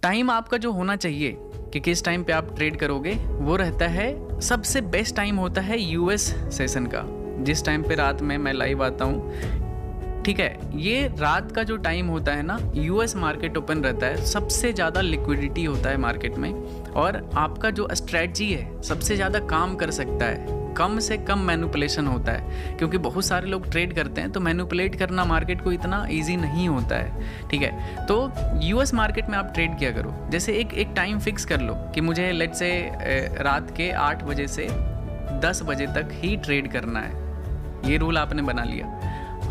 Time आपका जो होना चाहिए कि किस टाइम पे आप ट्रेड करोगे, वो रहता है, सबसे बेस्ट टाइम होता है यूएस सेशन का, जिस टाइम पे रात में मैं लाइव आता हूँ। ठीक है, ये रात का जो टाइम होता है ना, यूएस मार्केट ओपन रहता है, सबसे ज़्यादा लिक्विडिटी होता है मार्केट में, और आपका जो स्ट्रेटजी है सबसे ज़्यादा काम कर सकता है, कम से कम मैनिपुलेशन होता है, क्योंकि बहुत सारे लोग ट्रेड करते हैं तो मैनिपुलेट करना मार्केट को इतना इजी नहीं होता है। ठीक है, तो यूएस मार्केट में आप ट्रेड किया करो। जैसे एक टाइम फिक्स कर लो कि मुझे लेट से रात के 8 बजे से 10 बजे तक ही ट्रेड करना है, ये रूल आपने बना लिया।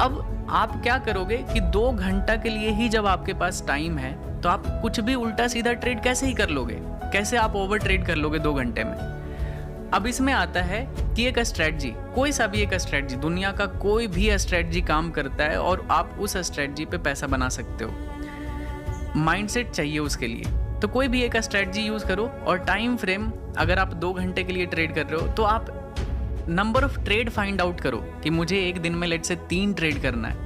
अब आप क्या करोगे कि 2 घंटा के लिए ही जब आपके पास टाइम है तो आप कुछ भी उल्टा सीधा ट्रेड कैसे ही कर लोगे, कैसे आप ओवर ट्रेड कर लोगे 2 घंटे में। अब इसमें आता है कि एक स्ट्रेटजी, कोई सा भी एक स्ट्रेटजी, दुनिया का कोई भी स्ट्रेटजी काम करता है और आप उस स्ट्रेटजी पे पैसा बना सकते हो। माइंडसेट चाहिए उसके लिए, तो कोई भी एक स्ट्रेटजी यूज़ करो, और टाइम फ्रेम अगर आप 2 घंटे के लिए ट्रेड कर रहे हो तो आप number of trade find out करो कि मुझे एक दिन में लेट से 3 ट्रेड करना है,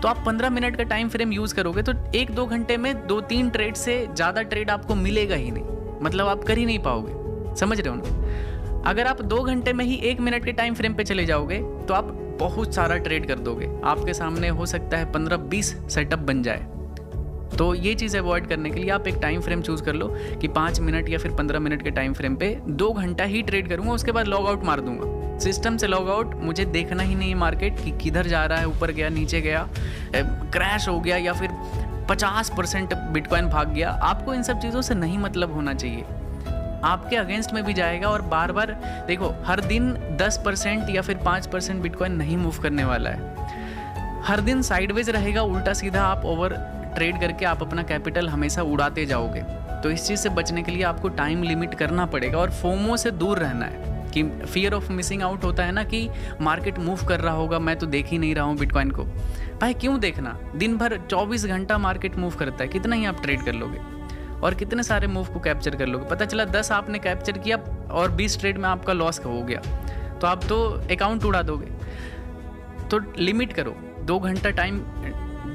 तो आप 15 मिनट का टाइम फ्रेम यूज़ करोगे तो 1-2 घंटे में 2-3 ट्रेड से ज़्यादा ट्रेड आपको मिलेगा ही नहीं, मतलब आप कर ही नहीं पाओगे। समझ रहे हो ना? अगर आप 2 घंटे में ही 1 मिनट के टाइम फ्रेम पे चले जाओगे तो आप बहुत सारा ट्रेड कर दोगे, आपके सामने हो सकता है 15-20 सेटअप बन जाए। तो ये चीज़ अवॉइड करने के लिए आप एक टाइम फ्रेम चूज़ कर लो कि 5 मिनट या फिर 15 मिनट के टाइम फ्रेम पे 2 घंटा ही ट्रेड करूँगा, उसके बाद लॉग आउट मार दूंगा, सिस्टम से लॉग आउट। मुझे देखना ही नहीं है मार्केट कि किधर जा रहा है, ऊपर गया, नीचे गया, क्रैश हो गया, या फिर 50% बिटकॉइन भाग गया। आपको इन सब चीज़ों से नहीं मतलब होना चाहिए, आपके अगेंस्ट में भी जाएगा। और बार बार देखो, हर दिन 10% या फिर 5% बिटकॉइन नहीं मूव करने वाला है, हर दिन साइडवेज रहेगा, उल्टा सीधा आप ओवर ट्रेड करके आप अपना कैपिटल हमेशा उड़ाते जाओगे। तो इस चीज़ से बचने के लिए आपको टाइम लिमिट करना पड़ेगा और फोमो से दूर रहना है, कि फियर ऑफ मिसिंग आउट होता है ना, कि मार्केट मूव कर रहा होगा, मैं तो देख ही नहीं रहा हूँ बिटकॉइन को। भाई क्यों देखना, दिन भर 24 घंटा मार्केट मूव करता है, कितना ही आप ट्रेड कर लोगे और कितने सारे मूव को कैप्चर कर लोगे। पता चला 10 आपने कैप्चर किया और 20 ट्रेड में आपका लॉस हो गया, तो आप तो अकाउंट उड़ा दोगे। तो लिमिट करो, 2 घंटा टाइम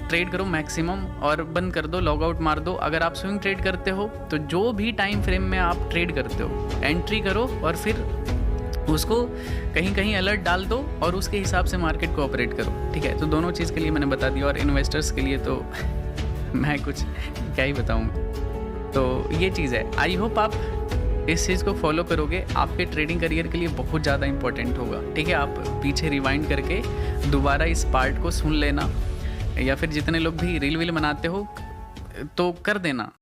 ट्रेड करो मैक्सिमम, और बंद कर दो, लॉग आउट मार दो। अगर आप स्विंग ट्रेड करते हो तो जो भी टाइम फ्रेम में आप ट्रेड करते हो एंट्री करो, और फिर उसको कहीं कहीं अलर्ट डाल दो और उसके हिसाब से मार्केट को ऑपरेट करो। ठीक है, तो दोनों चीज़ के लिए मैंने बता दिया, और इन्वेस्टर्स के लिए तो मैं कुछ क्या ही बताऊँ। तो ये चीज़ है, आई होप आप इस चीज़ को फॉलो करोगे, आपके ट्रेडिंग करियर के लिए बहुत ज़्यादा इंपॉर्टेंट होगा। ठीक है, आप पीछे रिवाइंड करके दोबारा इस पार्ट को सुन लेना, या फिर जितने लोग भी रील वील बनाते हो तो कर देना।